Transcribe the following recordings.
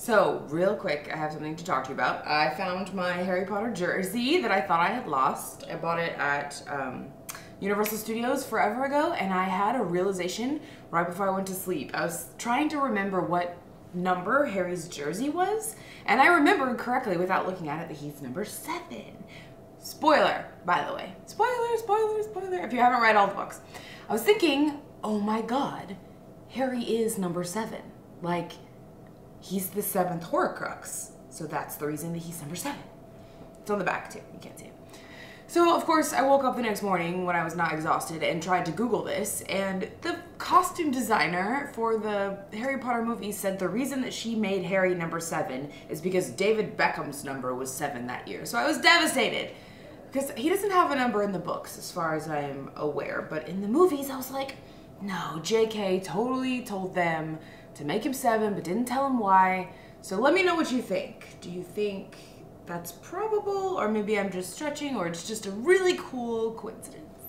So, real quick, I have something to talk to you about. I found my Harry Potter jersey that I thought I had lost. I bought it at Universal Studios forever ago, and I had a realization right before I went to sleep. I was trying to remember what number Harry's jersey was, and I remembered correctly without looking at it that he's number 7. Spoiler, by the way. Spoiler, spoiler, spoiler, if you haven't read all the books. I was thinking, oh my god, Harry is number 7. Like, he's the 7th Horcrux, so that's the reason that he's number 7. It's on the back too, you can't see it. So of course I woke up the next morning when I was not exhausted and tried to Google this, and the costume designer for the Harry Potter movies said the reason that she made Harry number 7 is because David Beckham's number was 7 that year. So I was devastated because he doesn't have a number in the books as far as I am aware, but in the movies I was like, no, JK totally told them to make him 7, but didn't tell him why. So let me know what you think. Do you think that's probable, or maybe I'm just stretching, or it's just a really cool coincidence?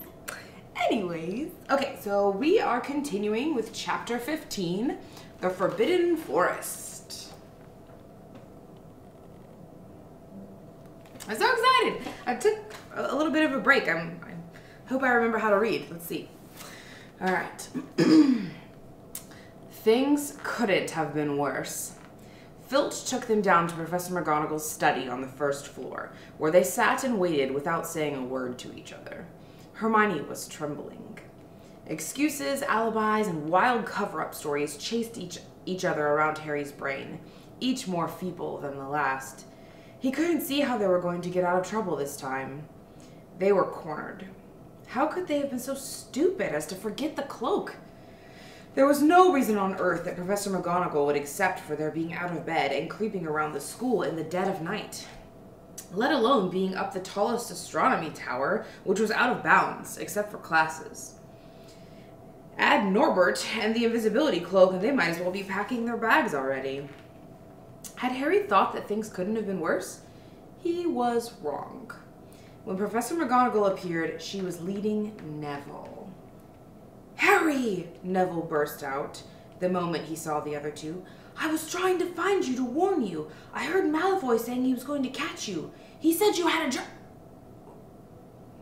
Anyways, okay, so we are continuing with chapter 15, The Forbidden Forest. I'm so excited. I took a little bit of a break. I hope I remember how to read. Let's see. All right. Things couldn't have been worse. Filch took them down to Professor McGonagall's study on the first floor, where they sat and waited without saying a word to each other. Hermione was trembling. Excuses, alibis, and wild cover-up stories chased each other around Harry's brain, each more feeble than the last. He couldn't see how they were going to get out of trouble this time. They were cornered. How could they have been so stupid as to forget the cloak? There was no reason on earth that Professor McGonagall would accept for their being out of bed and creeping around the school in the dead of night, let alone being up the tallest astronomy tower, which was out of bounds, except for classes. Add Norbert and the invisibility cloak, and they might as well be packing their bags already. Had Harry thought that things couldn't have been worse? He was wrong. When Professor McGonagall appeared, she was leading Neville. "Harry!" Neville burst out the moment he saw the other two. "I was trying to find you to warn you. I heard Malfoy saying he was going to catch you. He said you had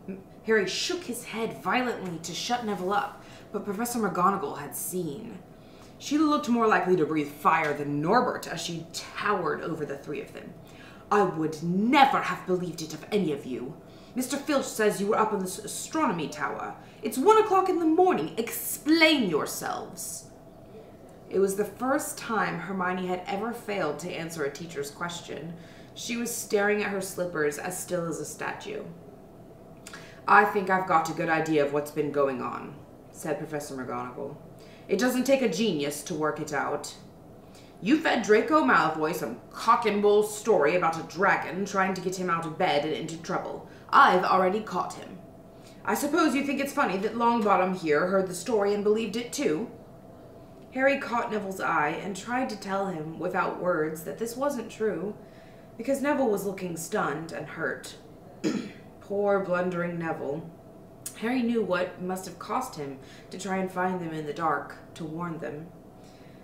a Harry shook his head violently to shut Neville up, but Professor McGonagall had seen. She looked more likely to breathe fire than Norbert as she towered over the three of them. "I would never have believed it of any of you. Mr. Filch says you were up in the astronomy tower. It's 1 o'clock in the morning. Explain yourselves." It was the first time Hermione had ever failed to answer a teacher's question. She was staring at her slippers as still as a statue. "I think I've got a good idea of what's been going on," said Professor McGonagall. "It doesn't take a genius to work it out. You fed Draco Malfoy some cock-and-bull story about a dragon trying to get him out of bed and into trouble. I've already caught him. I suppose you think it's funny that Longbottom here heard the story and believed it too?" Harry caught Neville's eye and tried to tell him without words that this wasn't true, because Neville was looking stunned and hurt. Poor blundering Neville. Harry knew what must have cost him to try and find them in the dark, to warn them.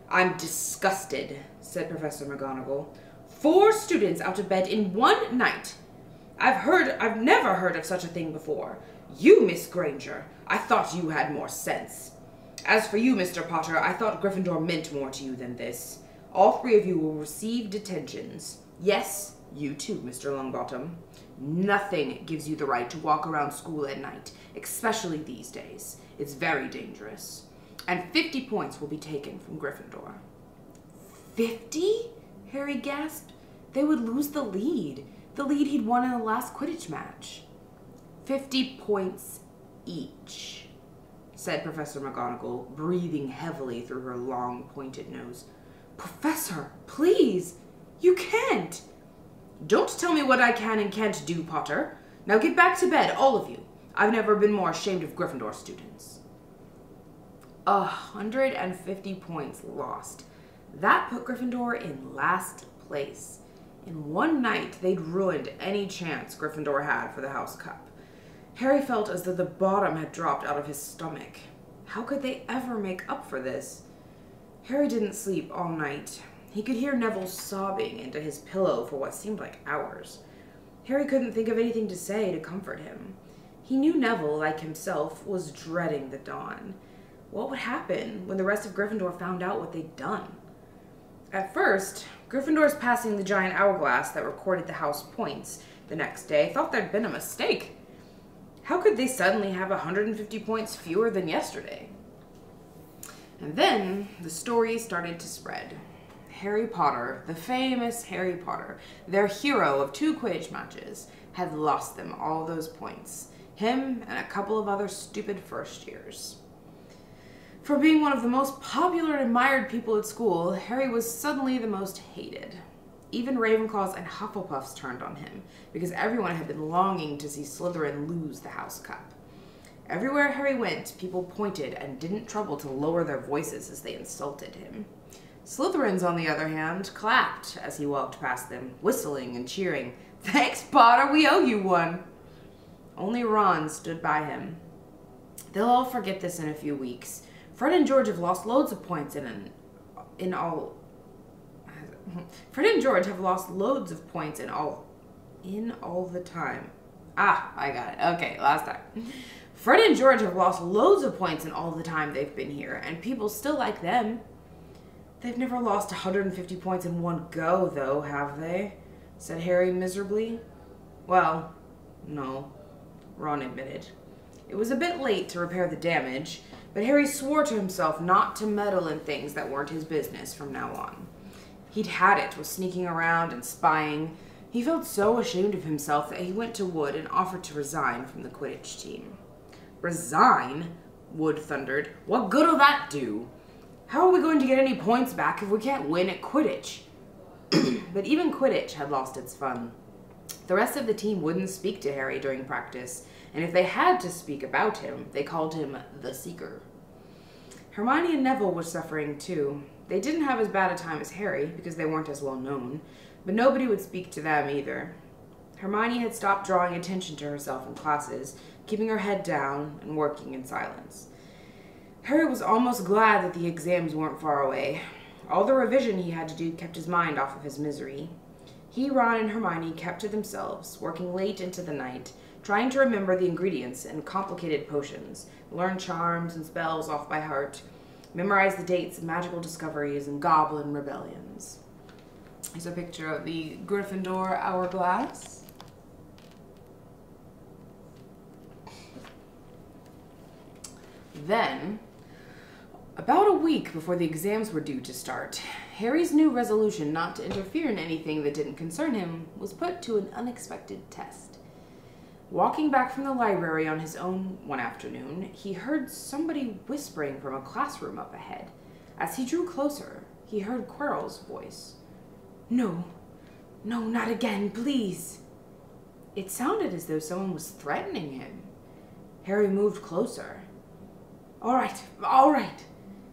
"I'm disgusted," said Professor McGonagall. 4 students out of bed in one night. I've never heard of such a thing before. You, Miss Granger, I thought you had more sense. As for you, Mr. Potter, I thought Gryffindor meant more to you than this. All 3 of you will receive detentions. Yes, you too, Mr. Longbottom. Nothing gives you the right to walk around school at night, especially these days. It's very dangerous. And 50 points will be taken from Gryffindor." 50? Harry gasped. They would lose the lead he'd won in the last Quidditch match. 50 points each, said Professor McGonagall, breathing heavily through her long, pointed nose. "Professor, please, you can't." "Don't tell me what I can and can't do, Potter. Now get back to bed, all of you. I've never been more ashamed of Gryffindor students." 150 points lost. That put Gryffindor in last place. In one night, they'd ruined any chance Gryffindor had for the House Cup. Harry felt as though the bottom had dropped out of his stomach. How could they ever make up for this? Harry didn't sleep all night. He could hear Neville sobbing into his pillow for what seemed like hours. Harry couldn't think of anything to say to comfort him. He knew Neville, like himself, was dreading the dawn. What would happen when the rest of Gryffindor found out what they'd done? At first, Gryffindors passing the giant hourglass that recorded the house points the next day thought there'd been a mistake. How could they suddenly have 150 points fewer than yesterday? And then the story started to spread. Harry Potter, the famous Harry Potter, their hero of 2 Quidditch matches, had lost them all those points. Him and a couple of other stupid first years. For being one of the most popular and admired people at school, Harry was suddenly the most hated. Even Ravenclaws and Hufflepuffs turned on him, because everyone had been longing to see Slytherin lose the House Cup. Everywhere Harry went, people pointed and didn't trouble to lower their voices as they insulted him. Slytherins, on the other hand, clapped as he walked past them, whistling and cheering. "Thanks, Potter, we owe you one." Only Ron stood by him. They'll all forget this in a few weeks. Fred and George have lost loads of points Fred and George have lost loads of points in all the time. I got it. Okay, last time. Fred and George have lost loads of points in all the time they've been here, and people still like them. They've never lost 150 points in one go, though, have they? Said Harry miserably. Well, no, Ron admitted. It was a bit late to repair the damage, but Harry swore to himself not to meddle in things that weren't his business from now on. He'd had it with sneaking around and spying. He felt so ashamed of himself that he went to Wood and offered to resign from the Quidditch team. Resign? Wood thundered. What good'll that do? How are we going to get any points back if we can't win at Quidditch? But even Quidditch had lost its fun. The rest of the team wouldn't speak to Harry during practice, and if they had to speak about him, they called him the Seeker. Hermione and Neville were suffering too. They didn't have as bad a time as Harry, because they weren't as well known, but nobody would speak to them either. Hermione had stopped drawing attention to herself in classes, keeping her head down and working in silence. Harry was almost glad that the exams weren't far away. All the revision he had to do kept his mind off of his misery. He, Ron, and Hermione kept to themselves, working late into the night, trying to remember the ingredients in complicated potions, learn charms and spells off by heart, memorize the dates of magical discoveries and goblin rebellions. Here's a picture of the Gryffindor hourglass. Then, about a week before the exams were due to start, Harry's new resolution not to interfere in anything that didn't concern him was put to an unexpected test. Walking back from the library on his own one afternoon, he heard somebody whispering from a classroom up ahead. As he drew closer, he heard Quirrell's voice. No, not again, please." It sounded as though someone was threatening him. Harry moved closer. All right,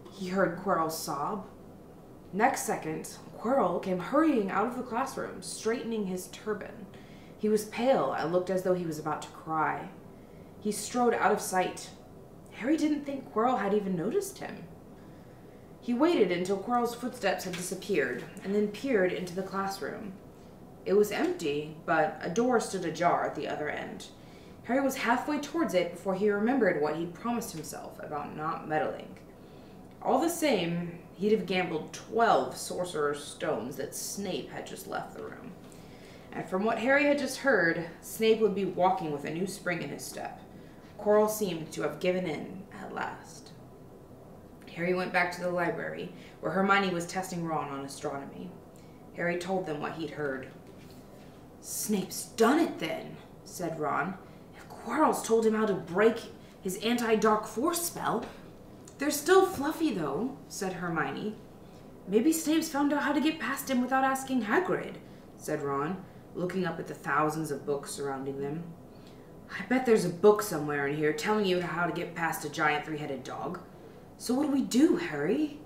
he heard Quirrell sob. Next second, Quirrell came hurrying out of the classroom, straightening his turban. He was pale and looked as though he was about to cry. He strode out of sight. Harry didn't think Quirrell had even noticed him. He waited until Quirrell's footsteps had disappeared, and then peered into the classroom. It was empty, but a door stood ajar at the other end. Harry was halfway towards it before he remembered what he'd promised himself about not meddling. All the same, he'd have gambled 12 Sorcerer's Stones that Snape had just left the room. And from what Harry had just heard, Snape would be walking with a new spring in his step. Quirrell seemed to have given in at last. Harry went back to the library, where Hermione was testing Ron on astronomy. Harry told them what he'd heard. "Snape's done it then," said Ron. "If Quirrell's told him how to break his anti-dark force spell..." "They're still fluffy, though," said Hermione. "Maybe Snape's found out how to get past him without asking Hagrid," said Ron, looking up at the thousands of books surrounding them. "I bet there's a book somewhere in here telling you how to get past a giant three-headed dog. So what do we do, Harry?"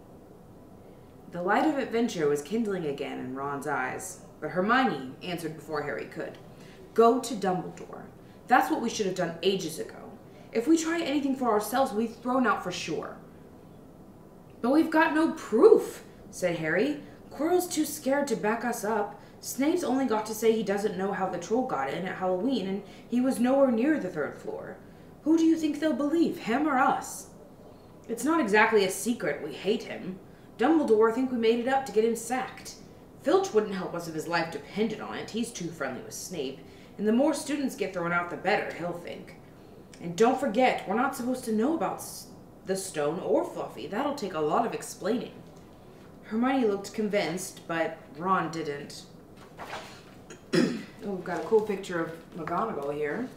The light of adventure was kindling again in Ron's eyes, but Hermione answered before Harry could. "Go to Dumbledore. That's what we should have done ages ago. If we try anything for ourselves, we'll be thrown out for sure." "But we've got no proof," said Harry. Quirrell's too scared to back us up. Snape's only got to say he doesn't know how the troll got in at Halloween, and he was nowhere near the 3rd floor. Who do you think they'll believe, him or us? It's not exactly a secret we hate him. Dumbledore think we made it up to get him sacked. Filch wouldn't help us if his life depended on it. He's too friendly with Snape. And the more students get thrown out, the better, he'll think. And don't forget, we're not supposed to know about the stone or Fluffy. That'll take a lot of explaining. Hermione looked convinced, but Ron didn't. Oh, we've got a cool picture of McGonagall here.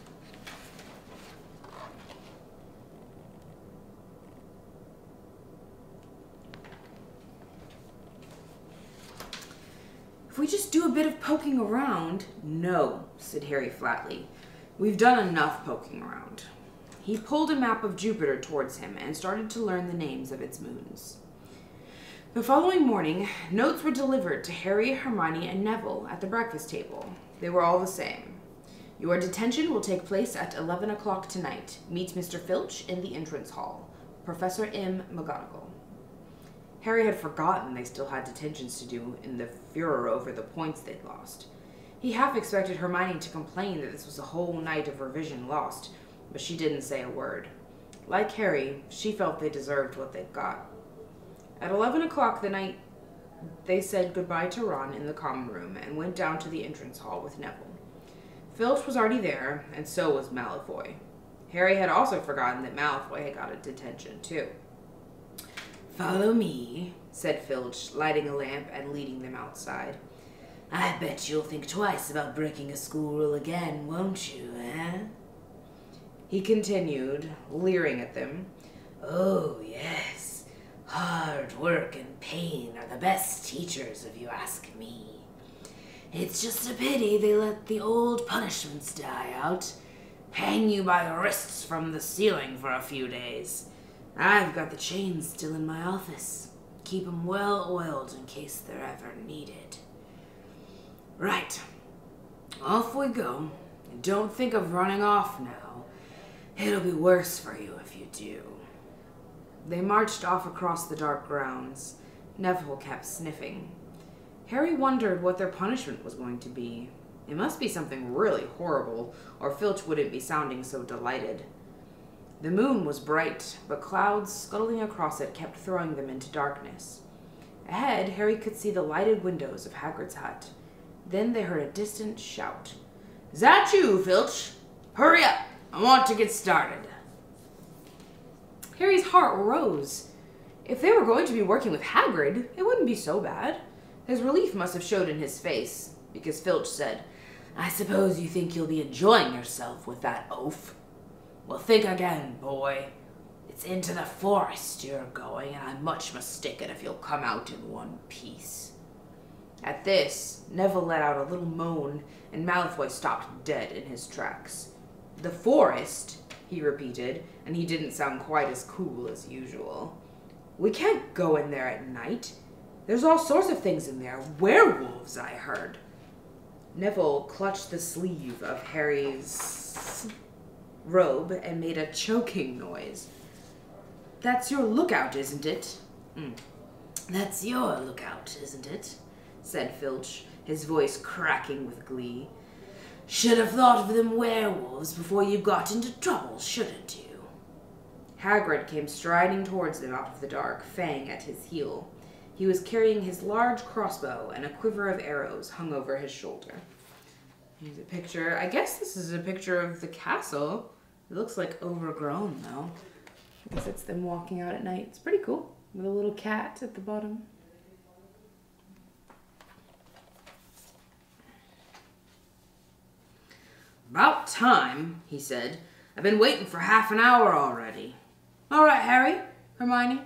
If we just do a bit of poking around... No, said Harry flatly. We've done enough poking around. He pulled a map of Jupiter towards him and started to learn the names of its moons. The following morning, notes were delivered to Harry, Hermione, and Neville at the breakfast table. They were all the same. Your detention will take place at 11 o'clock tonight. Meet Mr. Filch in the entrance hall. Professor M. McGonagall. Harry had forgotten they still had detentions to do in the furor over the points they'd lost. He half expected Hermione to complain that this was a whole night of revision lost, but she didn't say a word. Like Harry, she felt they deserved what they'd got. At 11 o'clock the night, they said goodbye to Ron in the common room and went down to the entrance hall with Neville. Filch was already there, and so was Malfoy. Harry had also forgotten that Malfoy had got a detention, too. Follow me, said Filch, lighting a lamp and leading them outside. I bet you'll think twice about breaking a school rule again, won't you, eh? He continued, leering at them. Oh, yes. Hard work and pain are the best teachers, if you ask me. It's just a pity they let the old punishments die out. Hang you by your wrists from the ceiling for a few days. I've got the chains still in my office. Keep 'em well oiled in case they're ever needed. Right. Off we go. And don't think of running off now. It'll be worse for you if you do. They marched off across the dark grounds. Neville kept sniffing. Harry wondered what their punishment was going to be. It must be something really horrible, or Filch wouldn't be sounding so delighted. The moon was bright, but clouds scuttling across it kept throwing them into darkness. Ahead, Harry could see the lighted windows of Hagrid's hut. Then they heard a distant shout. Is that you, Filch? Hurry up! I want to get started. Harry's heart rose. If they were going to be working with Hagrid, it wouldn't be so bad. His relief must have showed in his face, because Filch said, I suppose you think you'll be enjoying yourself with that oaf. Well, think again, boy. It's into the forest you're going, and I'm much mistaken if you'll come out in one piece. At this, Neville let out a little moan, and Malfoy stopped dead in his tracks. The forest, he repeated, and he didn't sound quite as cool as usual. We can't go in there at night. There's all sorts of things in there. Werewolves, I heard. Neville clutched the sleeve of Harry's robe and made a choking noise. That's your lookout, isn't it? That's your lookout, isn't it? Said Filch, his voice cracking with glee. Should have thought of them werewolves before you got into trouble, shouldn't you? Hagrid came striding towards them out of the dark, Fang at his heel. He was carrying his large crossbow, and a quiver of arrows hung over his shoulder. Here's a picture. I guess this is a picture of the castle. It looks like overgrown, though. I guess it's them walking out at night. It's pretty cool, with a little cat at the bottom. About time, he said. I've been waiting for half an hour already. All right, Harry, Hermione.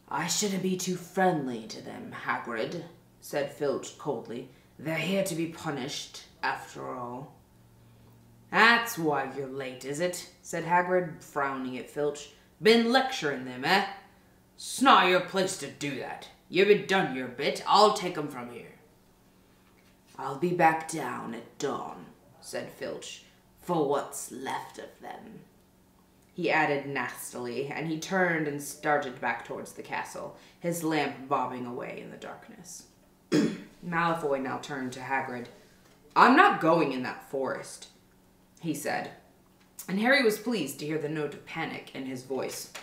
I shouldn't be too friendly to them, Hagrid, said Filch coldly. They're here to be punished, after all. That's why you're late, is it? Said Hagrid, frowning at Filch. Been lecturing them, eh? It's not your place to do that. You've done your bit. I'll take 'em from here. I'll be back down at dawn, said Filch, for what's left of them. he added nastily, and he turned and started back towards the castle, his lamp bobbing away in the darkness. Malfoy now turned to Hagrid. "I'm not going in that forest," he said, and Harry was pleased to hear the note of panic in his voice.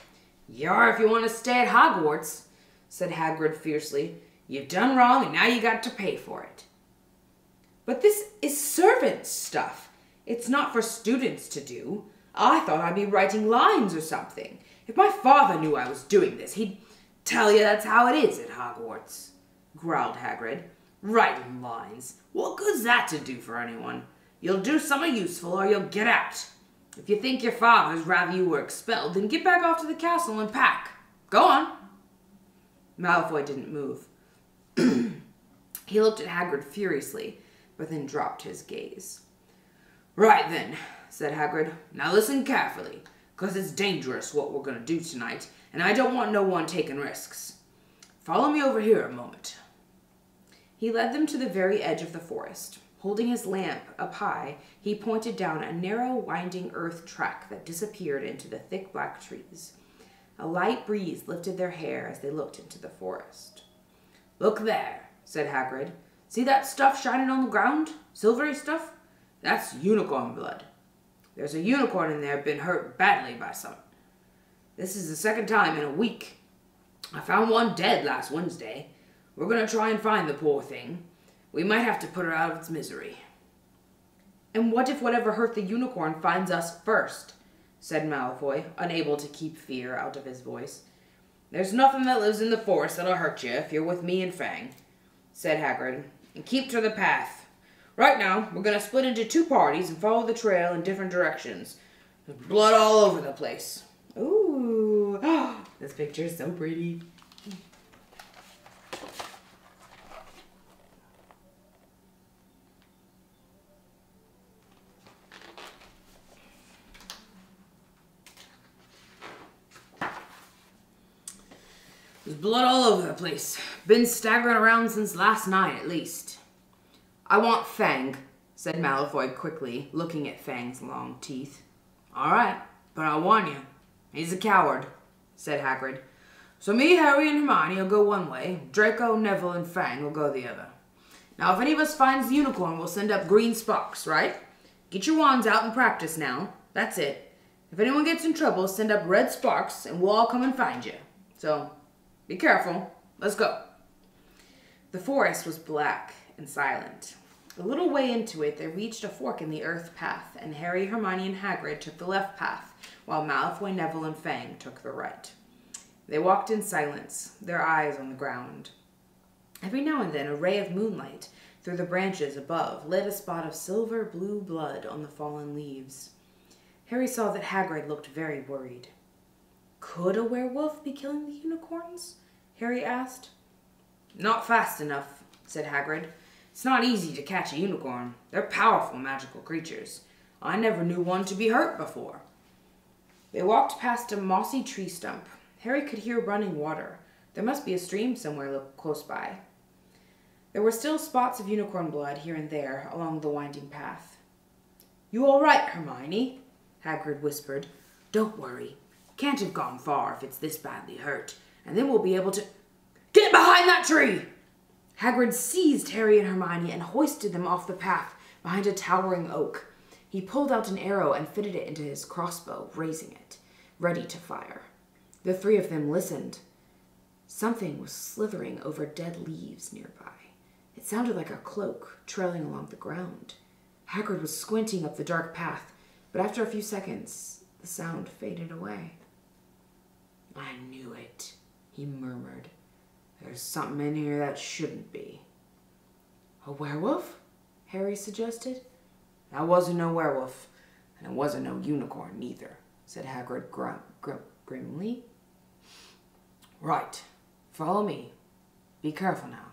"You are if you want to stay at Hogwarts," said Hagrid fiercely. "You've done wrong, and now you got to pay for it." "But this is servant stuff. It's not for students to do. I thought I'd be writing lines or something. If my father knew I was doing this, he'd tell you that's how it is at Hogwarts," growled Hagrid. "Writing lines. What good's that to do for anyone? You'll do something useful or you'll get out. If you think your father's rather you were expelled, then get back off to the castle and pack. Go on." Malfoy didn't move. He looked at Hagrid furiously, but then dropped his gaze. "Right then," said Hagrid. "Now listen carefully, 'cause it's dangerous what we're going to do tonight, and I don't want no one taking risks. Follow me over here a moment." He led them to the very edge of the forest. Holding his lamp up high, he pointed down a narrow, winding earth track that disappeared into the thick black trees. A light breeze lifted their hair as they looked into the forest. "Look there," said Hagrid. "See that stuff shining on the ground? Silvery stuff? That's unicorn blood. There's a unicorn in there been hurt badly by something. This is the second time in a week. I found one dead last Wednesday. We're going to try and find the poor thing. We might have to put her out of its misery." "And what if whatever hurt the unicorn finds us first?" said Malfoy, unable to keep fear out of his voice. "There's nothing that lives in the forest that'll hurt you if you're with me and Fang," said Hagrid, "and keep to the path. Right now, we're going to split into two parties and follow the trail in different directions. There's blood all over the place." Ooh, this picture is so pretty. "There's blood all over the place. Been staggering around since last night, at least." "I want Fang," said Malfoy quickly, looking at Fang's long teeth. "All right, but I warn you, he's a coward," said Hagrid. "So me, Harry, and Hermione will go one way. Draco, Neville, and Fang will go the other. Now, if any of us finds the unicorn, we'll send up green sparks, right? Get your wands out and practice now. That's it. If anyone gets in trouble, send up red sparks, and we'll all come and find you. So, be careful. Let's go." The forest was black and silent. A little way into it, they reached a fork in the earth path, and Harry, Hermione, and Hagrid took the left path, while Malfoy, Neville, and Fang took the right. They walked in silence, their eyes on the ground. Every now and then, a ray of moonlight through the branches above lit a spot of silver blue blood on the fallen leaves. Harry saw that Hagrid looked very worried. "Could a werewolf be killing the unicorns?" Harry asked. "Not fast enough," said Hagrid. "It's not easy to catch a unicorn. They're powerful magical creatures. I never knew one to be hurt before." They walked past a mossy tree stump. Harry could hear running water. There must be a stream somewhere close by. There were still spots of unicorn blood here and there along the winding path. "You all right, Hermione?" Hagrid whispered. "Don't worry. Can't have gone far if it's this badly hurt, and then we'll be able to—" "Get behind that tree!" Hagrid seized Harry and Hermione and hoisted them off the path behind a towering oak. He pulled out an arrow and fitted it into his crossbow, raising it, ready to fire. The three of them listened. Something was slithering over dead leaves nearby. It sounded like a cloak trailing along the ground. Hagrid was squinting up the dark path, but after a few seconds, the sound faded away. "I knew it," he murmured. "There's something in here that shouldn't be." "A werewolf?" Harry suggested. "That wasn't no werewolf, and it wasn't no unicorn neither," said Hagrid grimly. "Right, follow me. Be careful now."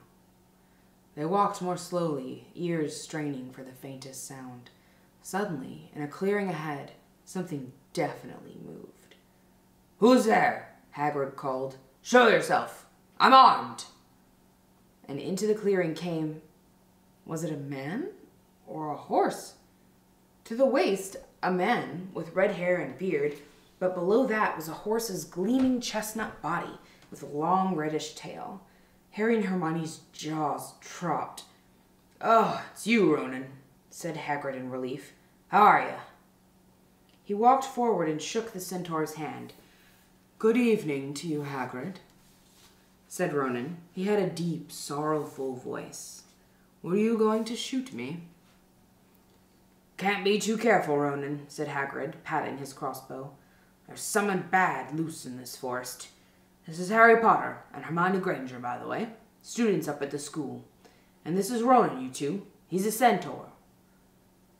They walked more slowly, ears straining for the faintest sound. Suddenly, in a clearing ahead, something definitely moved. "Who's there?" Hagrid called. "Show yourself. I'm armed." And into the clearing came... was it a man or a horse? To the waist, a man with red hair and beard, but below that was a horse's gleaming chestnut body with a long reddish tail. Harry and Hermione's jaws dropped. "Oh, it's you, Ronan," said Hagrid in relief. "How are you?" He walked forward and shook the centaur's hand. "Good evening to you, Hagrid," said Ronan. He had a deep, sorrowful voice. "Were you going to shoot me?" "Can't be too careful, Ronan," said Hagrid, patting his crossbow. "There's someone bad loose in this forest. This is Harry Potter and Hermione Granger, by the way, students up at the school. And this is Ronan, you two. He's a centaur."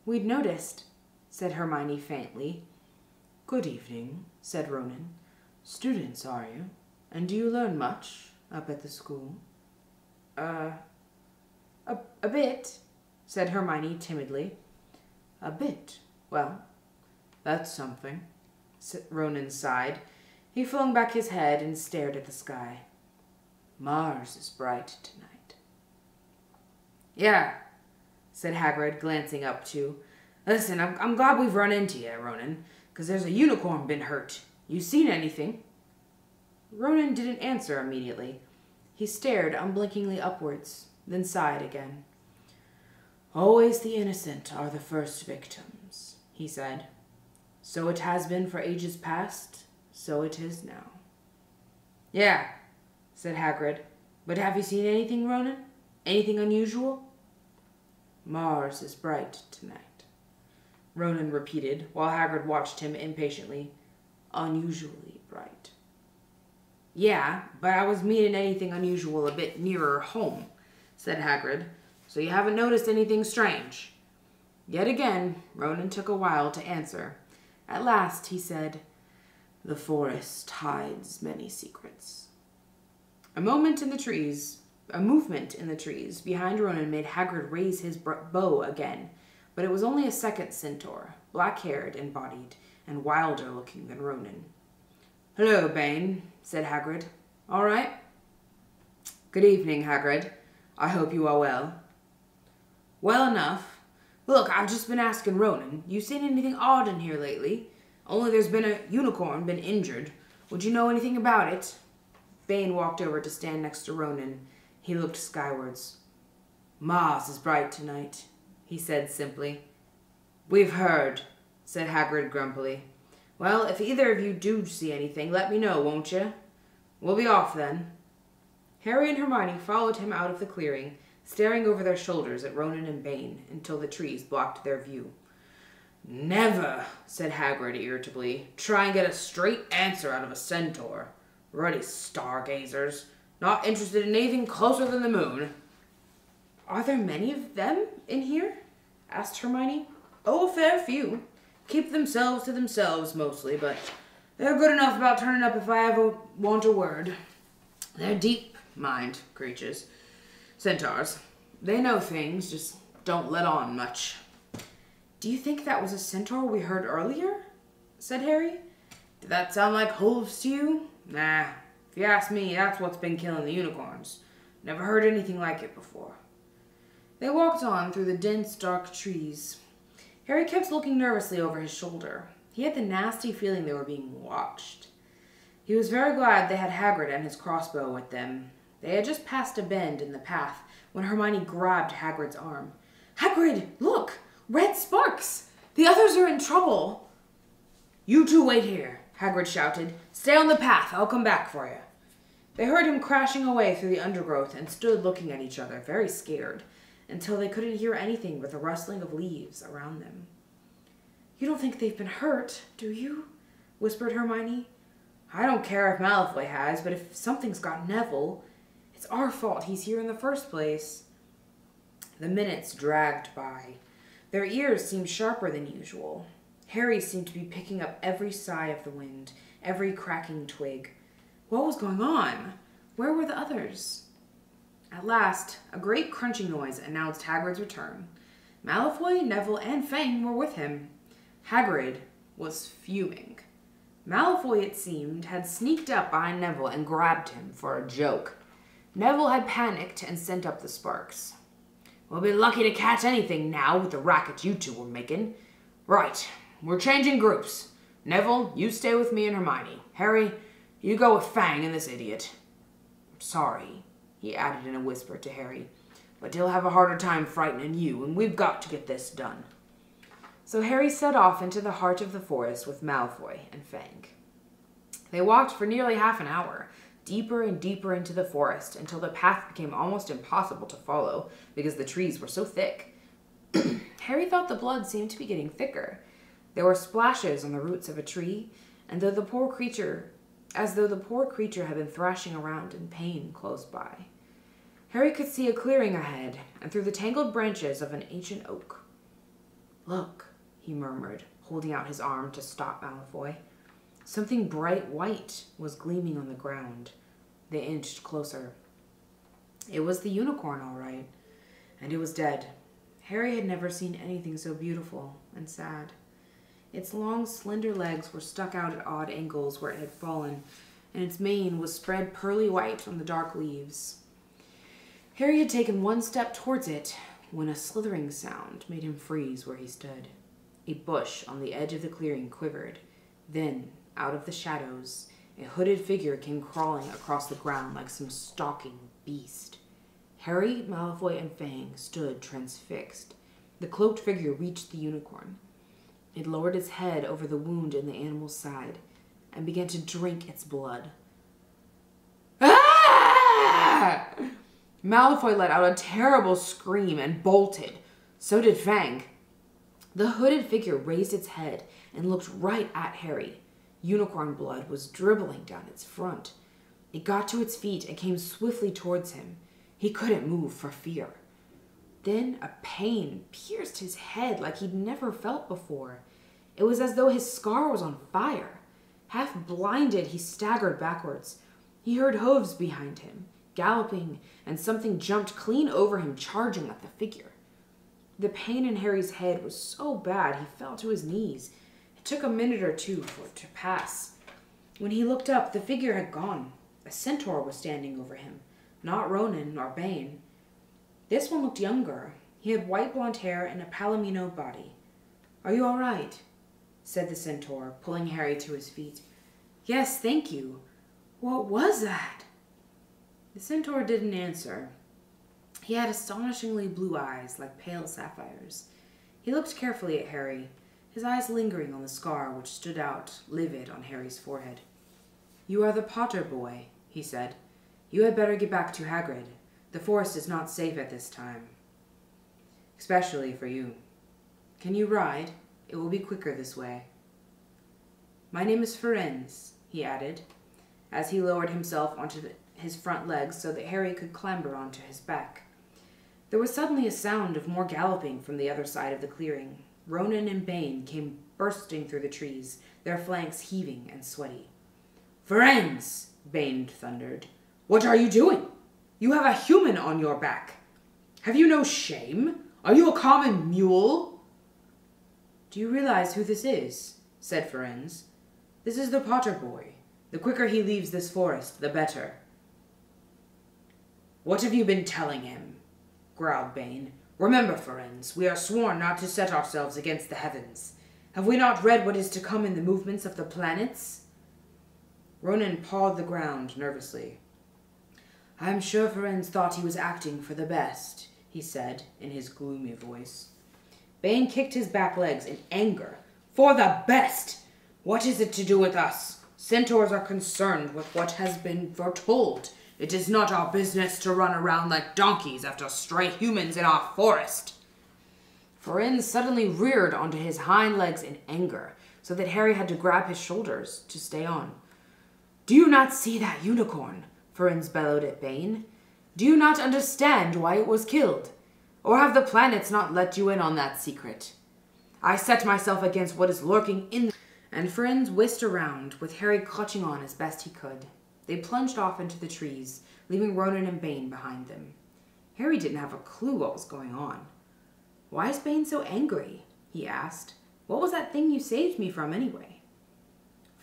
"We'd noticed," said Hermione faintly. "Good evening," said Ronan. "Students, are you? And do you learn much up at the school?" A bit," said Hermione timidly. "A bit? Well, that's something." Ronan sighed. He flung back his head and stared at the sky. "Mars is bright tonight." "Yeah," said Hagrid, glancing up too. "Listen, I'm glad we've run into you, Ronan, because there's a unicorn been hurt. You seen anything?" Ronan didn't answer immediately. He stared unblinkingly upwards, then sighed again. "Always the innocent are the first victims," he said. "So it has been for ages past, so it is now." "Yeah," said Hagrid. "But have you seen anything, Ronan? Anything unusual?" "Mars is bright tonight," Ronan repeated, while Hagrid watched him impatiently. "Unusually bright." "Yeah, but I was meaning anything unusual a bit nearer home," said Hagrid. "So you haven't noticed anything strange?" Yet again, Ronan took a while to answer. At last he said, "The forest hides many secrets." A movement in the trees behind Ronan made Hagrid raise his bow again, but it was only a second centaur, black-haired and bodied, and wilder looking than Ronan. "Hello, Bane," said Hagrid. "All right?" "Good evening, Hagrid. I hope you are well." "Well enough. Look, I've just been asking Ronan, you seen anything odd in here lately? Only there's been a unicorn been injured. Would you know anything about it?" Bane walked over to stand next to Ronan. He looked skywards. "Mars is bright tonight," he said simply. "We've heard," said Hagrid grumpily. "Well, if either of you do see anything, let me know, won't you? We'll be off then." Harry and Hermione followed him out of the clearing, staring over their shoulders at Ronan and Bane until the trees blocked their view. "Never," said Hagrid irritably, "try and get a straight answer out of a centaur. Ruddy stargazers. Not interested in anything closer than the moon." "Are there many of them in here?" asked Hermione. "Oh, a fair few. Keep themselves to themselves mostly, but they're good enough about turning up if I ever want a word. They're deep-mind creatures. Centaurs. They know things, just don't let on much." "Do you think that was a centaur we heard earlier?" said Harry. "Did that sound like hooves to you? Nah. If you ask me, that's what's been killing the unicorns. Never heard anything like it before." They walked on through the dense, dark trees. Harry kept looking nervously over his shoulder. He had the nasty feeling they were being watched. He was very glad they had Hagrid and his crossbow with them. They had just passed a bend in the path when Hermione grabbed Hagrid's arm. "Hagrid, look! Red sparks! The others are in trouble!" "You two wait here," Hagrid shouted. "Stay on the path. I'll come back for you." They heard him crashing away through the undergrowth and stood looking at each other, very scared, until they couldn't hear anything but the rustling of leaves around them. "You don't think they've been hurt, do you?" whispered Hermione. "I don't care if Malfoy has, but if something's got Neville, it's our fault he's here in the first place." The minutes dragged by. Their ears seemed sharper than usual. Harry seemed to be picking up every sigh of the wind, every cracking twig. What was going on? Where were the others? At last, a great crunching noise announced Hagrid's return. Malfoy, Neville, and Fang were with him. Hagrid was fuming. Malfoy, it seemed, had sneaked up behind Neville and grabbed him for a joke. Neville had panicked and sent up the sparks. "We'll be lucky to catch anything now with the racket you two were making. Right, we're changing groups. Neville, you stay with me and Hermione. Harry, you go with Fang and this idiot. I'm sorry, he added in a whisper to Harry, but he'll have a harder time frightening you, and we've got to get this done. So Harry set off into the heart of the forest with Malfoy and Fang. They walked for nearly half an hour, deeper and deeper into the forest, until the path became almost impossible to follow because the trees were so thick. Harry thought the blood seemed to be getting thicker. There were splashes on the roots of a tree, and as though the poor creature had been thrashing around in pain close by. Harry could see a clearing ahead, and through the tangled branches of an ancient oak. Look, he murmured, holding out his arm to stop Malfoy. Something bright white was gleaming on the ground. They inched closer. It was the unicorn, all right, and it was dead. Harry had never seen anything so beautiful and sad. Its long, slender legs were stuck out at odd angles where it had fallen, and its mane was spread pearly white on the dark leaves. Harry had taken one step towards it when a slithering sound made him freeze where he stood. A bush on the edge of the clearing quivered. Then, out of the shadows, a hooded figure came crawling across the ground like some stalking beast. Harry, Malfoy, and Fang stood transfixed. The cloaked figure reached the unicorn. It lowered its head over the wound in the animal's side and began to drink its blood. Ah! Malfoy let out a terrible scream and bolted. So did Fang. The hooded figure raised its head and looked right at Harry. Unicorn blood was dribbling down its front. It got to its feet and came swiftly towards him. He couldn't move for fear. Then a pain pierced his head like he'd never felt before. It was as though his scar was on fire. Half blinded, he staggered backwards. He heard hooves behind him, galloping, and something jumped clean over him, charging at the figure. The pain in Harry's head was so bad he fell to his knees. It took a minute or two for it to pass. When he looked up, the figure had gone. A centaur was standing over him, not Ronan nor Bane. This one looked younger. He had white blonde hair and a palomino body. "Are you all right?" said the centaur, pulling Harry to his feet. "Yes, thank you. What was that?" The centaur didn't answer. He had astonishingly blue eyes, like pale sapphires. He looked carefully at Harry, his eyes lingering on the scar which stood out livid on Harry's forehead. "You are the Potter boy," he said. "You had better get back to Hagrid. The forest is not safe at this time. Especially for you. Can you ride? It will be quicker this way." "My name is Firenze," he added, as he lowered himself onto his front legs so that Harry could clamber onto his back. There was suddenly a sound of more galloping from the other side of the clearing. Ronan and Bane came bursting through the trees, their flanks heaving and sweaty. "Firenze!" Bane thundered. "What are you doing? You have a human on your back. Have you no shame? Are you a common mule?" "Do you realize who this is?" said Firenze. "This is the Potter boy. The quicker he leaves this forest, the better." "What have you been telling him?" growled Bane. "Remember, Firenze, we are sworn not to set ourselves against the heavens. Have we not read what is to come in the movements of the planets?" Ronan pawed the ground nervously. "I am sure Firenze thought he was acting for the best," he said in his gloomy voice. Bane kicked his back legs in anger. "For the best! What is it to do with us? Centaurs are concerned with what has been foretold. It is not our business to run around like donkeys after stray humans in our forest." Firenze suddenly reared onto his hind legs in anger, so that Harry had to grab his shoulders to stay on. "Do you not see that unicorn?" Firenze bellowed at Bane. "Do you not understand why it was killed? Or have the planets not let you in on that secret? I set myself against what is lurking in..." And Firenze whisked around, with Harry clutching on as best he could. They plunged off into the trees, leaving Ronan and Bane behind them. Harry didn't have a clue what was going on. "Why is Bane so angry?" he asked. "What was that thing you saved me from, anyway?"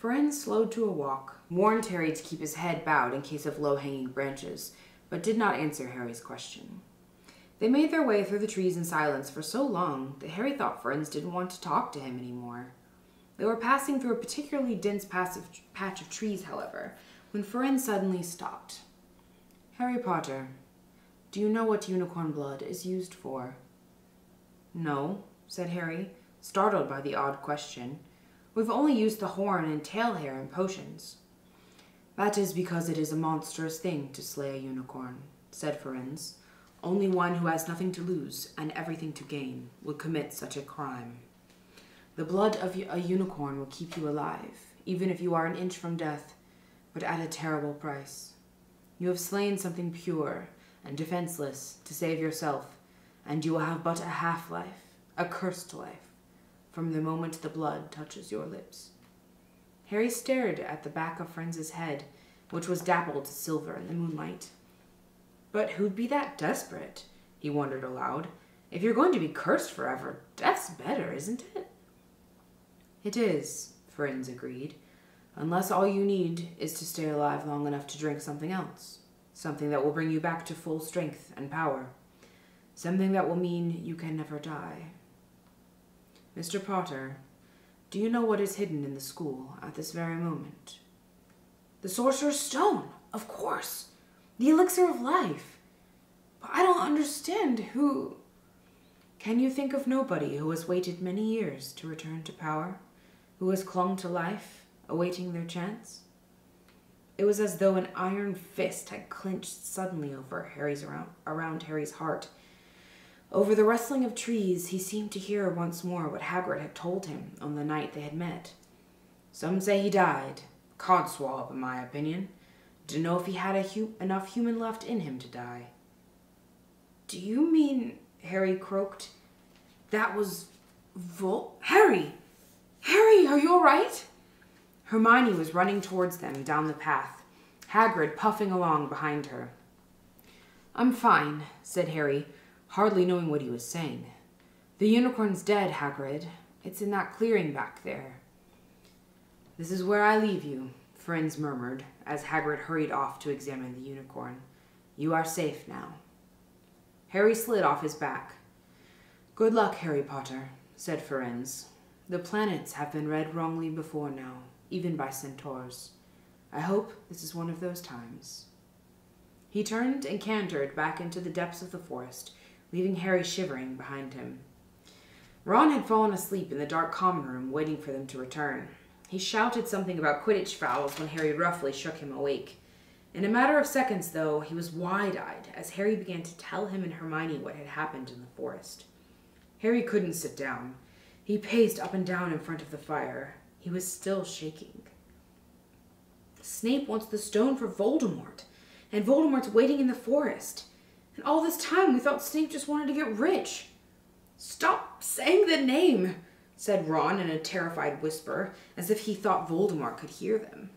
Firenze slowed to a walk, warned Harry to keep his head bowed in case of low-hanging branches, but did not answer Harry's question. They made their way through the trees in silence for so long that Harry thought Firenze didn't want to talk to him anymore. They were passing through a particularly dense patch of trees, however, when Firenze suddenly stopped. "Harry Potter, do you know what unicorn blood is used for?" "No," said Harry, startled by the odd question. "We've only used the horn and tail hair in potions." "That is because it is a monstrous thing to slay a unicorn," said Firenze. "Only one who has nothing to lose and everything to gain would commit such a crime. The blood of a unicorn will keep you alive, even if you are an inch from death, but at a terrible price. You have slain something pure and defenseless to save yourself, and you will have but a half-life, a cursed life, from the moment the blood touches your lips." Harry stared at the back of Firenze's head, which was dappled to silver in the moonlight. "But who'd be that desperate?" he wondered aloud. "If you're going to be cursed forever, death's better, isn't it?" "It is," Firenze agreed, "unless all you need is to stay alive long enough to drink something else. Something that will bring you back to full strength and power. Something that will mean you can never die. Mr. Potter, do you know what is hidden in the school at this very moment?" "The Sorcerer's Stone, of course. The elixir of life. But I don't understand who—" "Can you think of nobody who has waited many years to return to power? Who has clung to life, awaiting their chance?" It was as though an iron fist had clenched suddenly around Harry's heart. Over the rustling of trees, he seemed to hear once more what Hagrid had told him on the night they had met. "Some say he died. Codswallop, in my opinion. Didn't know if he had enough human left in him to die." "Do you mean," Harry croaked, "that was Harry! Harry, are you all right?" Hermione was running towards them down the path, Hagrid puffing along behind her. "I'm fine," said Harry, hardly knowing what he was saying. "The unicorn's dead, Hagrid. It's in that clearing back there." "This is where I leave you," Firenze murmured, as Hagrid hurried off to examine the unicorn. "You are safe now." Harry slid off his back. "Good luck, Harry Potter," said Firenze. "The planets have been read wrongly before now, even by centaurs. I hope this is one of those times." He turned and cantered back into the depths of the forest, leaving Harry shivering behind him. Ron had fallen asleep in the dark common room, waiting for them to return. He shouted something about Quidditch fouls when Harry roughly shook him awake. In a matter of seconds, though, he was wide-eyed as Harry began to tell him and Hermione what had happened in the forest. Harry couldn't sit down. He paced up and down in front of the fire. He was still shaking. "Snape wants the stone for Voldemort, and Voldemort's waiting in the forest. And all this time we thought Snape just wanted to get rich." "Stop saying the name," said Ron in a terrified whisper, as if he thought Voldemort could hear them.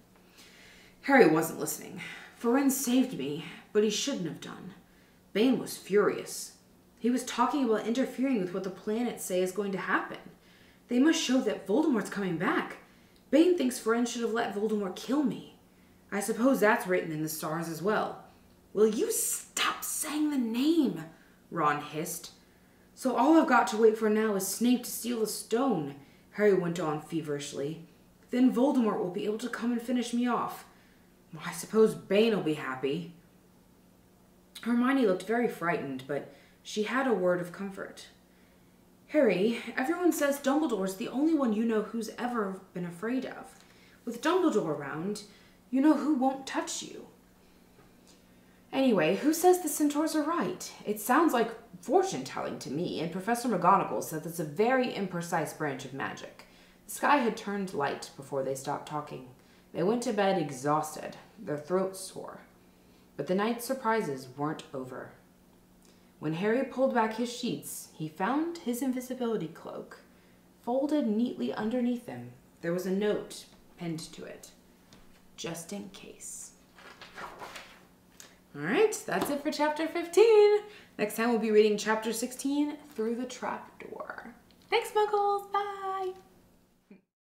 Harry wasn't listening. "Firenze saved me, but he shouldn't have done. Bane was furious. He was talking about interfering with what the planets say is going to happen. They must show that Voldemort's coming back. Bane thinks Firenze should have let Voldemort kill me. I suppose that's written in the stars as well." "Will you stop saying the name?" Ron hissed. "So all I've got to wait for now is Snape to steal the stone," Harry went on feverishly. "Then Voldemort will be able to come and finish me off. I suppose Bane will be happy." Hermione looked very frightened, but she had a word of comfort. "Harry, everyone says Dumbledore's the only one you know who's ever been afraid of. With Dumbledore around, you know who won't touch you. Anyway, who says the centaurs are right? It sounds like fortune-telling to me, and Professor McGonagall says it's a very imprecise branch of magic." The sky had turned light before they stopped talking. They went to bed exhausted, their throats sore. But the night's surprises weren't over. When Harry pulled back his sheets, he found his invisibility cloak. Folded neatly underneath him, there was a note pinned to it. Just in case. Alright, that's it for chapter 15. Next time we'll be reading chapter 16, Through the Trapdoor. Thanks, Muggles. Bye.